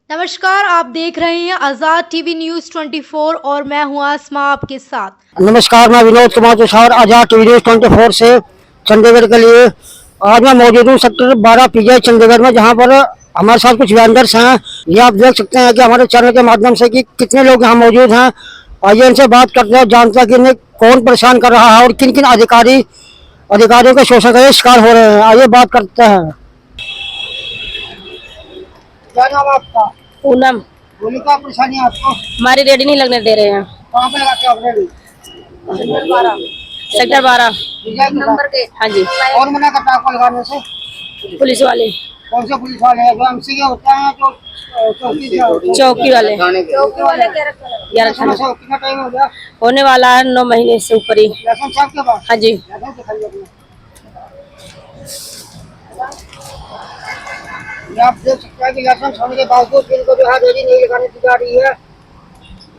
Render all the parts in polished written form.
नमस्कार, आप देख रहे हैं आजाद टीवी न्यूज 24 और मैं हूं आसमा आपके साथ। नमस्कार, मैं विनोद कुमार जोशावर आजाद टीवी न्यूज 24 से चंडीगढ़ के लिए। आज मैं मौजूद हूँ सेक्टर 12 पीजीआई चंडीगढ़ में, जहाँ पर हमारे साथ कुछ वेंडर्स हैं। ये आप देख सकते हैं कि हमारे चैनल के माध्यम से कि कितने लोग यहाँ मौजूद हैं। आइए इनसे बात करते हैं, जानते हैं कि इन्हें कौन परेशान कर रहा है और किन किन अधिकारियों के शोषण का शिकार हो रहे हैं। आइए बात करते हैं। क्या नाम आपका? पूनम। बोली, क्या परेशानी है आपको? हमारी रेडी नहीं लगने दे रहे हैं। कहाँ पे लगाते हो आप रेडी? सेक्टर 12 नंबर के। हाँ जी। और मना करता है आपको लगाने से? पुलिस वाले। कौन से पुलिस वाले हैं? जो एमसी के होते हैं, जो चौकी वाले। 11 कितना टाइम हो गया? होने वाला है 9 महीने से ऊपर ही। लाइसेंस है आपके पास? हाँ जी। लाइसेंस दिखाइए अपना। ये आप देख सकते हैं कि लाइसेंस होने के बावजूद इनको जो है रेडी नहीं लगाने दी जा रही है।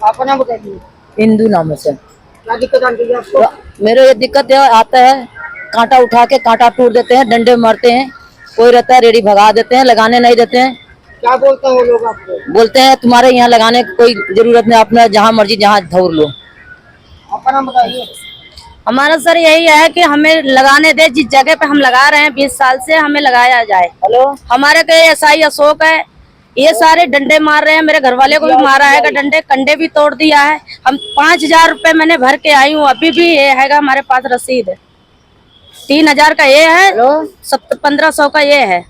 आपका नाम बताइए। हिंदू नाम से। क्या दिक्कत आती है आपको? मेरे ये दिक्कत आता है, कांटा उठा के कांटा टूट देते हैं, डंडे मारते हैं। कोई रहता है रेडी भगा देते हैं, लगाने नहीं देते हैं। क्या बोलते हैं वो लोग आपको? बोलते हैं तुम्हारे यहाँ लगाने की कोई जरूरत नहीं, अपना जहाँ मर्जी जहाँ धौर लो। आपका नाम बताइए। हमारा सर यही है कि हमें लगाने दे, जिस जगह पे हम लगा रहे हैं 20 साल से हमें लगाया जाए। हेलो, हमारे के एसआई अशोक है, ये सारे डंडे मार रहे हैं। मेरे घर वाले को भी मारा है, डंडे कंडे भी तोड़ दिया है। हम 5000 रुपए मैंने भर के आई हूँ, अभी भी ये है हमारे पास रसीद। 3000 का ये है, 1500 का ये है।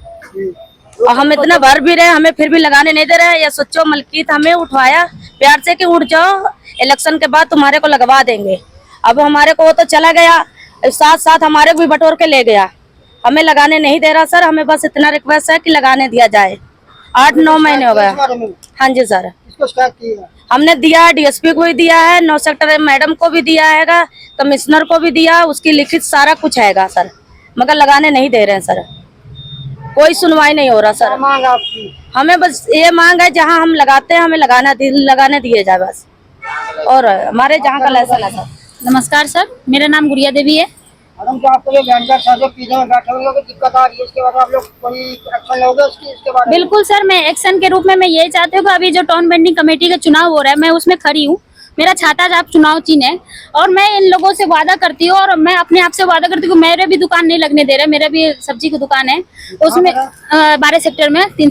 और हम इतना भर भी रहे, हमें फिर भी लगाने नहीं दे रहे हैं। ये सोचो मलकीत हमें उठवाया प्यार से कि उठ जाओ, इलेक्शन के बाद तुम्हारे को लगवा देंगे। अब हमारे को वो तो चला गया, साथ साथ हमारे को भी बटोर के ले गया। हमें लगाने नहीं दे रहा सर। हमें बस इतना रिक्वेस्ट है कि लगाने दिया जाए। 8-9 महीने हो गए। हाँ जी सर, इसको शिकायत की है? हमने दिया है, डीएसपी को भी दिया है, 9 सेक्टर मैडम को भी दिया है, कमिश्नर को भी दिया, उसकी लिखित सारा कुछ हैगा सर, मगर लगाने नहीं दे रहे हैं सर। कोई सुनवाई नहीं हो रहा सर। मांग आपकी? हमें बस ये मांग है, जहाँ हम लगाते हैं हमें लगाने दिए जाए बस। और हमारे जहाँ का लाइसेंस है सर। नमस्कार सर, मेरा नाम गुड़िया देवी है। मैडम, जो आपको ये वेंडर जो पीछे में बैठे हुए लोगों को दिक्कत आ रही है, इसके बाद आप लोग कोई एक्शन लोगे इसके बारे में? बिल्कुल सर, मैं एक्शन के रूप में मैं ये चाहती हूँ कि अभी जो टाउन बेंडिंग कमेटी का चुनाव हो रहा है, मैं उसमें खड़ी हूँ। मेरा छाता जाप चुनाव चिन्ह है और मैं इन लोगों से वादा करती हूँ और मैं अपने आप से वादा करती हूँ कि मेरे भी दुकान नहीं लगने दे रहे। मेरे भी सब्जी की दुकान है, उसमें 12 सेक्टर में 3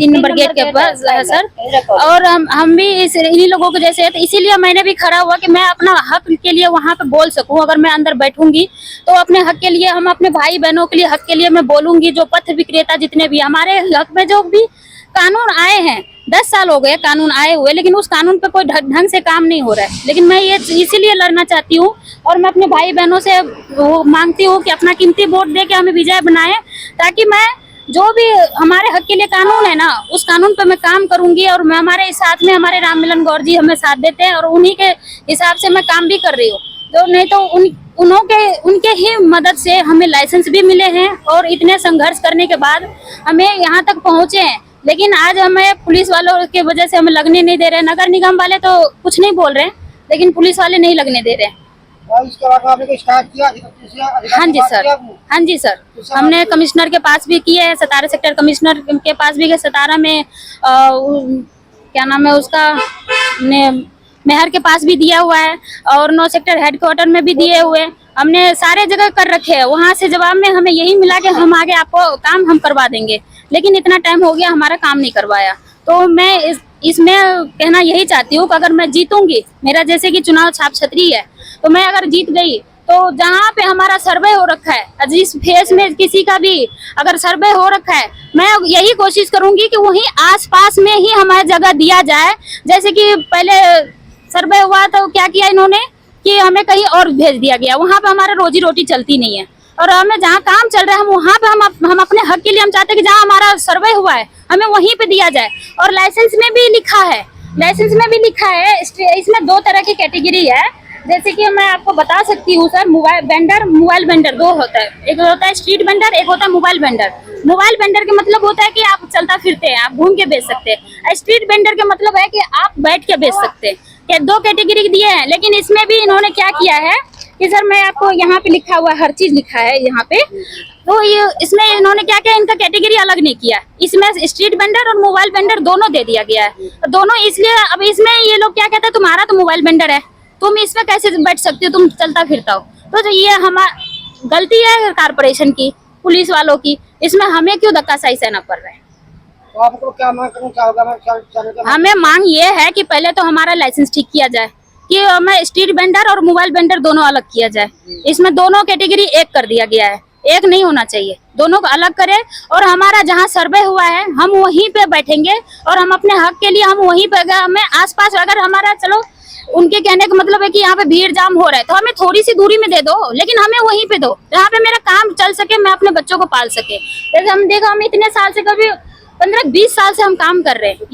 नंबर गेट के ऊपर है सर। और हम भी इन्हीं लोगों के जैसे हैं, तो इसीलिए मैंने भी खड़ा हुआ कि मैं अपना हक के लिए वहाँ पे बोल सकूँ। अगर मैं अंदर बैठूंगी तो अपने हक के लिए, हम अपने भाई बहनों के लिए हक के लिए मैं बोलूंगी। जो पथ विक्रेता जितने भी हमारे हक में जो भी कानून आए हैं, 10 साल हो गए कानून आए हुए, लेकिन उस कानून पे कोई ढंग से काम नहीं हो रहा है। लेकिन मैं ये इसीलिए लड़ना चाहती हूँ और मैं अपने भाई बहनों से वो मांगती हूँ कि अपना कीमती वोट दे के हमें विजय बनाए, ताकि मैं जो भी हमारे हक के लिए कानून है ना, उस कानून पे मैं काम करूंगी। और मैं हमारे साथ में हमारे राम मिलन गौर जी हमें साथ देते हैं और उन्हीं के हिसाब से मैं काम भी कर रही हूँ। तो नहीं तो उनके ही मदद से हमें लाइसेंस भी मिले हैं और इतने संघर्ष करने के बाद हमें यहाँ तक पहुँचे हैं। लेकिन आज हमें पुलिस वालों की वजह से हमें लगने नहीं दे रहे। नगर निगम वाले तो कुछ नहीं बोल रहे, लेकिन पुलिस वाले नहीं लगने दे रहे। और इसके बाद आपने कोई शिकायत किया? हाँ जी सर, हाँ जी सर, हमने कमिश्नर के पास भी किए है, 17 सेक्टर कमिश्नर के पास भी गए। 17 में क्या नाम है उसका, मेहर के पास भी दिया हुआ है और 9 सेक्टर हेडक्वार्टर में भी दिए हुए। हमने सारे जगह कर रखे हैं। वहाँ से जवाब में हमें यही मिला कि हम आगे आपको काम हम करवा देंगे, लेकिन इतना टाइम हो गया हमारा काम नहीं करवाया। तो मैं इसमें कहना यही चाहती हूँ कि अगर मैं जीतूंगी, मेरा जैसे कि चुनाव छाप छतरी है, तो मैं अगर जीत गई तो जहाँ पे हमारा सर्वे हो रखा है, जिस फेस में किसी का भी अगर सर्वे हो रखा है, मैं यही कोशिश करूंगी कि वहीं आसपास में ही हमारी जगह दिया जाए। जैसे कि पहले सर्वे हुआ तो क्या किया इन्होंने कि हमें कहीं और भेज दिया गया, वहाँ पे हमारा रोजी रोटी चलती नहीं है। और हमें जहाँ काम चल रहा है, हम वहाँ पे हम अपने हक के लिए हम चाहते हैं कि जहाँ हमारा सर्वे हुआ है हमें वहीं पे दिया जाए। और लाइसेंस में भी लिखा है, इसमें 2 तरह की कैटेगरी है। जैसे कि मैं आपको बता सकती हूँ सर, मोबाइल वेंडर 2 होता है। एक होता है स्ट्रीट वेंडर, एक होता है मोबाइल वेंडर। मोबाइल वेंडर का मतलब होता है कि आप चलता फिरते हैं, आप घूम के बेच सकते हैं। स्ट्रीट वेंडर का मतलब है कि आप बैठ के बेच सकते हैं। 2 कैटेगरी दिए हैं, लेकिन इसमें भी इन्होंने क्या किया है कि सर मैं आपको यहाँ पे लिखा हुआ है, हर चीज लिखा है यहाँ पे। तो ये इसमें इन्होंने क्या क्या क्या इनका कैटेगरी अलग नहीं किया है। इसमें स्ट्रीट वेंडर और मोबाइल वेंडर दोनों दे दिया गया है। तो दोनों इसलिए अब इसमें ये लोग क्या कहते हैं, तुम्हारा तो मोबाइल वेंडर है, तुम इसमें कैसे बैठ सकते हो, तुम चलता फिरता हो। तो ये हमारी गलती है कारपोरेशन की, पुलिस वालों की। इसमें हमें क्यों धक्काशाही सहना पड़ रहा है। तो आपको क्या मांग करना चाहोगे? हमें मांग ये है कि पहले तो हमारा लाइसेंस ठीक किया जाए, कि हमें स्ट्रीट वेंडर और मोबाइल वेंडर दोनों अलग किया जाए। इसमें दोनों कैटेगरी एक कर दिया गया है, एक नहीं होना चाहिए, दोनों को अलग करें। और हमारा जहाँ सर्वे हुआ है हम वहीं पे बैठेंगे और हम अपने हक के लिए हम वहीं पे, हमें आसपास अगर हमारा, चलो उनके कहने का मतलब है कि यहाँ पे भीड़ जाम हो रहा है तो हमें थोड़ी सी दूरी में दे दो, लेकिन हमें वहीं पे दो जहाँ पे मेरा काम चल सके, मैं अपने बच्चों को पाल सके। जैसे हम देखो, हम इतने साल से, कभी 15-20 साल से हम काम कर रहे हैं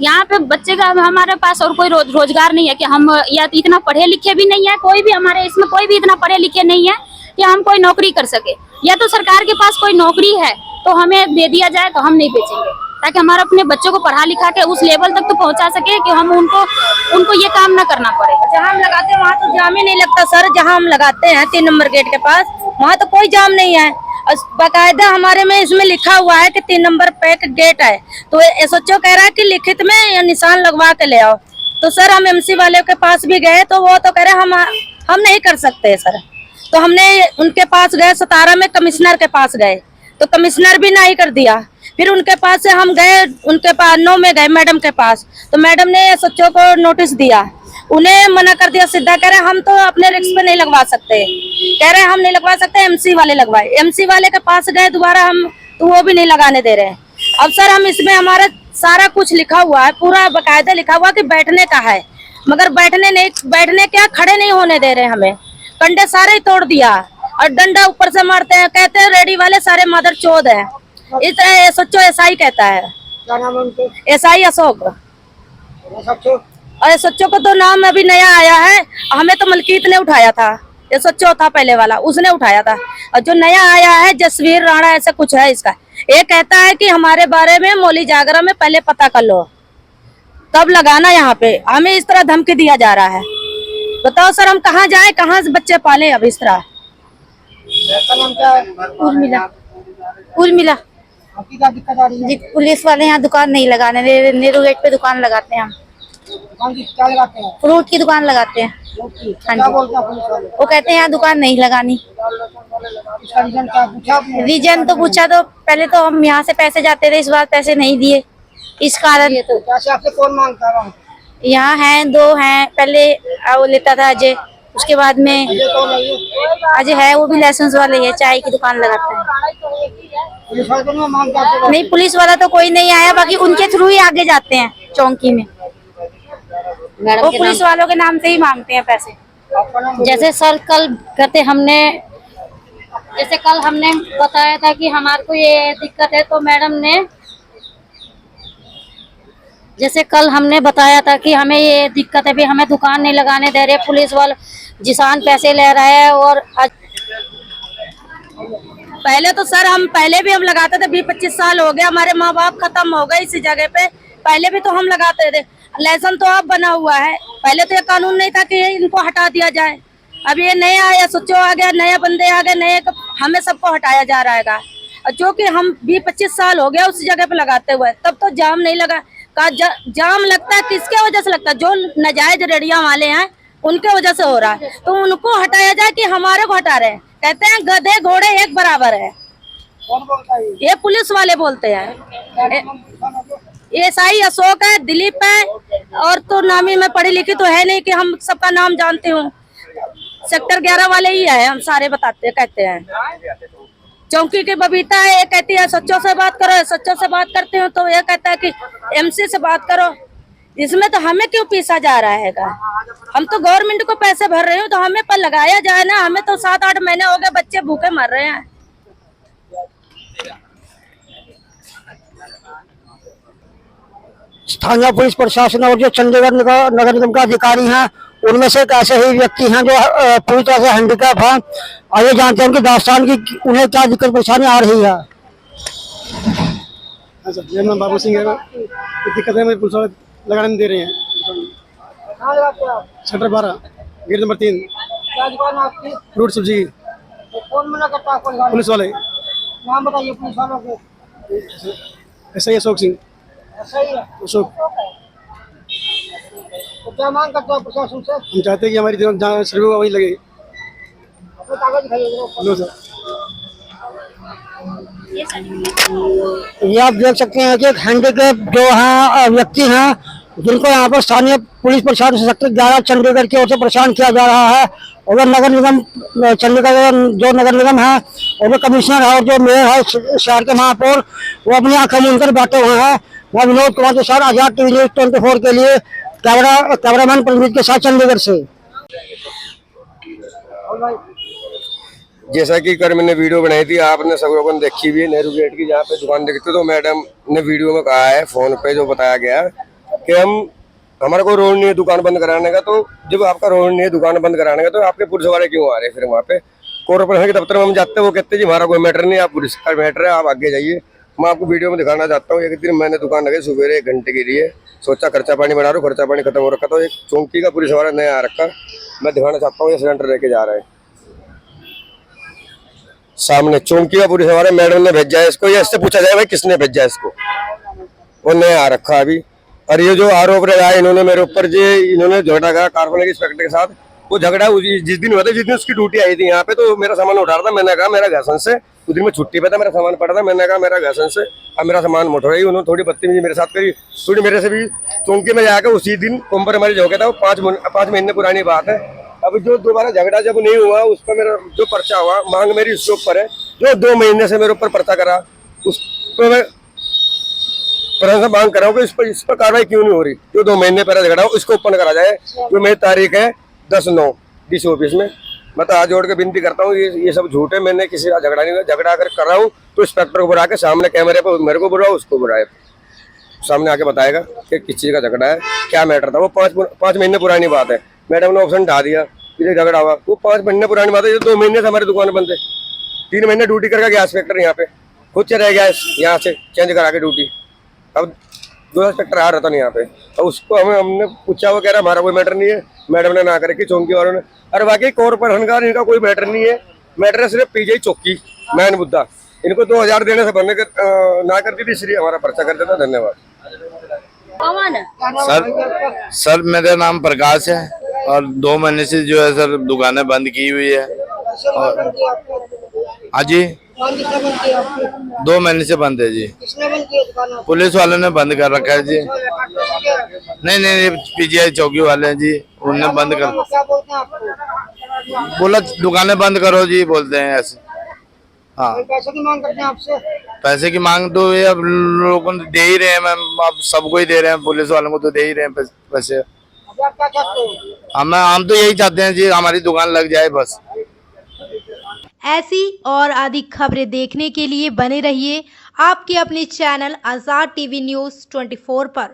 यहाँ पे बच्चे का हमारे पास और कोई रोजगार नहीं है कि हम, या तो इतना पढ़े लिखे भी नहीं है, कोई भी हमारे इसमें कोई भी इतना पढ़े लिखे नहीं है कि हम कोई नौकरी कर सके। या तो सरकार के पास कोई नौकरी है तो हमें दे दिया जाए, तो हम नहीं बेचेंगे, ताकि हमारे अपने बच्चों को पढ़ा लिखा के उस लेवल तक तो पहुंचा सके कि हम उनको ये काम ना करना पड़े। जहाँ हम लगाते हैं वहाँ तो जाम ही नहीं लगता सर। जहाँ हम लगाते हैं 3 नंबर गेट के पास, वहाँ तो कोई जाम नहीं है। बाकायदा हमारे में इसमें लिखा हुआ है कि 3 नंबर पे गेट है, तो एसएचओ कह रहा है कि लिखित में निशान लगवा के ले आओ। तो सर हम एमसी वाले के पास भी गए तो वो तो कह रहे हम नहीं कर सकते सर। तो हमने उनके पास गए, 17 में कमिश्नर के पास गए तो कमिश्नर भी नहीं कर दिया। फिर उनके पास से हम गए, उनके पास 9 में गए मैडम के पास, तो मैडम ने एसएचओ को नोटिस दिया, उन्हें मना कर दिया सीधा। कह रहे हम तो अपने रिक्स पे नहीं लगवा सकते, कह रहे हम नहीं लगवा सकते, एमसी वाले लगवाए। एमसी वाले के पास गए दोबारा हम, तो वो भी नहीं लगाने दे रहे। अब सर हम इसमें हमारा सारा कुछ लिखा हुआ है, पूरा बकायदा लिखा हुआ कि बैठने का है, मगर बैठने क्या, खड़े नहीं होने दे रहे हमें। कंडे सारे ही तोड़ दिया और डंडा ऊपर से मारते हैं, कहते हैं रेडी वाले सारे मदर चोद है। इस तरह एसएचओ एसआई कहता है। क्या नाम है उनके? एसआई अशोक। और एसएचओ को तो नाम अभी नया आया है, हमें तो मलकीत ने उठाया था, एसएचओ था पहले वाला, उसने उठाया था। और जो नया आया है जसवीर राणा ऐसा कुछ है इसका, ये कहता है कि हमारे बारे में मौली जागरा में पहले पता कर लो तब लगाना यहाँ पे। हमें इस तरह धमकी दिया जा रहा है। बताओ सर हम कहाँ जाए, कहाँ से बच्चे पाले अब इस तरह। उर्मिला। आपकी क्या दिक्कत आ रही है? जी, पुलिस वाले यहाँ दुकान नहीं लगाने दे रहे, नेहरू गेट पे दुकान लगाते हैं हम। दुकान की क्या लगाते हैं? फ्रूट की दुकान लगाते हैं। हाँ क्या जी। बोलते हैं पुलिस वाले? वो कहते हैं यहाँ दुकान नहीं लगानी। इसका रीजन क्या पूछा आपने? रीजन तो पूछा, तो पहले तो हम यहाँ से पैसे जाते थे, इस बार पैसे नहीं दिए, इस कारण। तो पैसे आपसे कौन मांगता है वहाँ? यहाँ हैं, 2 हैं, पहले वो लेता था अजय, उसके बाद में ये कौन है ये? अजय है, वो भी लाइसेंस वाले है, चाय की दुकान लगाते हैं। पुलिस वाले तो नहीं मांगता आपसे? नहीं, पुलिस वाला तो कोई नहीं आया, बाकी उनके थ्रू ही आगे जाते हैं चौकी में। वो पुलिस वालों के नाम से ही मांगते हैं पैसे। आपका नाम? जैसे सर कल हमने बताया था कि हमारे को ये दिक्कत है, तो मैडम ने, जैसे कल हमने बताया था कि हमें ये दिक्कत है, भी हमें दुकान नहीं लगाने दे रहे, पुलिस वाले जिसान पैसे ले रहा है। और पहले तो सर हम पहले भी हम लगाते थे, 20-25 साल हो गया, हमारे माँ बाप खत्म हो गए इसी जगह पे, पहले भी तो हम लगाते थे। लाइसेंस तो अब बना हुआ है, पहले तो ये कानून नहीं था कि इनको हटा दिया जाए। अब ये नया आया, सोचो आ गया, नए बंदे आ गए, नए हमें सबको हटाया जा रहा है। और जो कि हम 20-25 साल हो गया उस जगह पे लगाते हुए, तब तो जाम नहीं लगा। जाम लगता है किसके वजह से लगता है? जो नाजायज रेडिया वाले हैं उनके वजह से हो रहा है, तो उनको हटाया जाए कि हमारे को हटा रहे हैं। कहते हैं गधे घोड़े एक बराबर है, कौन बोलता है ये पुलिस वाले बोलते हैं। एसआई अशोक है, दिलीप है, और तो नामी मैं पढ़ी लिखी तो है नहीं कि हम सबका नाम जानते हूँ। सेक्टर 11 वाले ही है, हम सारे कहते हैं। चौकी की बबीता है, ये कहती है सच्चों से बात करो, सच्चों से बात करते हो तो ये कहता है कि एमसी से बात करो। इसमें तो हमें क्यों पीसा जा रहा है? हम तो गवर्नमेंट को पैसे भर रहे हो तो हमें पर लगाया जाए ना। हमें तो 7-8 महीने हो गए, बच्चे भूखे मर रहे हैं। स्थानीय पुलिस प्रशासन और जो चंडीगढ़ नगर निगम का अधिकारी हैं, उनमें से एक ऐसे ही व्यक्ति हैं जो पूरी तरह से हैंडीकैप हैं। आइए जानते हैं उनकी दास्तान की, उन्हें क्या दिक्कत परेशानी आ रही है। अच्छा, मेरा नाम बाबू सिंह है। दिक्कत है, मुझे पुलिस वाले लगाने नहीं दे रहे हैं। सेक्टर 12 गेट नंबर 3, क्या दुकान है आपकी? फ्रूट सब्जी की। कौन मना करता है? पुलिस वाले नाम बताइए पुलिस वालों के। ऐसा ही अशोक सिंह। ऐसा ही है। अशोक, तो क्या मांग करते हो प्रशासन से? हम चाहते हैं कि हमारी जहाँ सर्वे हुआ वही लगे। अपने कागज दिखाइए। लो सर। ये आप देख सकते हैं कि एक हैंडीकैप जो है व्यक्ति हैं, जिनको यहाँ पर स्थानीय पुलिस प्रशासन सेक्टर 11 चंडीगढ़ की ओर से परेशान किया जा रहा है। और वो नगर निगम चंडीगढ़ जो नगर निगम है और वो कमिश्नर है और जो मेयर है शहर के महापौर, वो अपनी आंखें मूंदकर बैठे हुए हैं। मैं विनोद कुमार तुषार, आजाद टीवी न्यूज़ 24 के लिए कैमरामैन प्रवीण के साथ चंडीगढ़ से। जैसा कि कल मैंने वीडियो बनाई थी, आपने सब लोगों ने देखी भी है, नेहरू गेट की जहाँ पे दुकान देखते, तो मैडम ने वीडियो में कहा है, फोन पे जो बताया गया कि हमारा कोई रोड नहीं है दुकान बंद कराने का। तो जब आपका रोड नहीं है दुकान बंद कराने का, तो आपके पुलिस वाले क्यों आ रहे हैं? फिर वहाँ पे कॉर्पोरेशन के दफ्तर में हम जाते हैं, वो कहते हैं जी हमारा कोई मैटर नहीं है, आप पुलिस का मैटर है, आप आगे जाइए। मैं आपको वीडियो में दिखाना चाहता हूँ। एक दिन मैंने दुकान लगाई सुबह 1 घंटे के लिए, सोचा खर्चा पानी बढ़ा रहा हूँ, खर्चा पानी खत्म हो रखा, तो एक चौंकी का पुलिस वाला नया आ रखा, मैं दिखाना चाहता हूँ। ये सिलेंडर लेके जा रहे हैं सामने, चौंकी का पुलिस वाला, मैडम ने भेजा है इसको, ये इससे पूछा जाए भाई किसने भेजा इसको, वो नया आ रखा अभी। और ये जो आरोप लगाया इन्होंने मेरे ऊपर, जो इन्होंने झगड़ा करा कारखाने के इंस्पेक्टर के साथ, वो झगड़ा जिस दिन हुआ था, जिस दिन उसकी ड्यूटी आई थी यहाँ पे, तो मेरा सामान उठा रहा था। मैंने कहा मेरा घासन से, उस दिन मैं छुट्टी पे था, मेरा सामान पड़ा था, मैंने कहा मेरा घासन से अब मेरा सामान उठ रही। उन्होंने थोड़ी बदतमीजी मेरे साथ करी, थोड़ी मेरे से भी चौंकी में जाकर उसी दिन कॉम्प्रोमाइज हो गया था। वो 5 महीने पुरानी बात है। अब जो दोबारा झगड़ा जब नहीं हुआ, उस पर मेरा जो पर्चा हुआ, मांग मेरी उसके ऊपर है। जो 2 महीने से मेरे ऊपर पर्चा करा, उस पर मैं प्रशासन मांग कर रहा हूँ कि इस पर कार्रवाई क्यों नहीं हो रही। जो 2 महीने पहले झगड़ा हो, इसको ओपन करा जाए। जो मेरी तारीख है 10/9 डीसी ऑफिस में। मैं तो हाथ जोड़ के विनती करता हूँ, ये सब झूठ है। मैंने किसी का झगड़ा नहीं, झगड़ा अगर कर रहा हूँ तो इंस्पेक्टर को बुला के सामने कैमरे पर मेरे को बुलाओ, उसको बुलाए, सामने आके बताएगा कि किस चीज़ का झगड़ा है, क्या मैटर था। वो 5 महीने पुरानी बात है। मैडम ने ऑप्शन ढा दिया कि झगड़ा हुआ, वो 5 महीने पुरानी बात है। 2 महीने से हमारी दुकान बंद है। 3 महीने ड्यूटी करके गया इंस्पेक्टर यहाँ पे, खुद से रह गया यहाँ से चेंज करा के ड्यूटी। अब 2 इंस्पेक्टर आ रहा था यहाँ पे, और उसको हमने पूछा, वो कह रहा हमारा कोई मैटर नहीं है। मैडम ने ना करके चौंकी वालों ने, अरे बाकी कॉर्पोरेशन का इनका कोई मैटर नहीं है, मैटर है सिर्फ पीजीआई चौकी मैन मुद्दा। इनको 2000 देने से भरने ना करती थी, इसलिए हमारा पर्चा कर देता। धन्यवाद। सर मेरा नाम प्रकाश है और 2 महीने से जो है सर दुकानें बंद की हुई है। और हाँ जी, 2 महीने से बंद है जी। पुलिस वालों ने बंद कर रखा है जी। नहीं, पीजीआई चौकी वाले हैं जी, उन्होंने बंद कर, बोला दुकानें बंद करो जी, बोलते हैं ऐसे। हाँ, पैसे की मांग करते हैं आपसे? पैसे की मांग तो ये अब लोगों को दे ही रहे हैं मैम, अब सबको ही दे रहे हैं, पुलिस वालों को तो दे ही रहे हैं पैसे। आप क्या चाहते हो? हम तो यही चाहते हैं जी, हमारी दुकान लग जाए बस। ऐसी और अधिक खबरें देखने के लिए बने रहिए आपके अपने चैनल आजाद टीवी न्यूज़ 24 पर।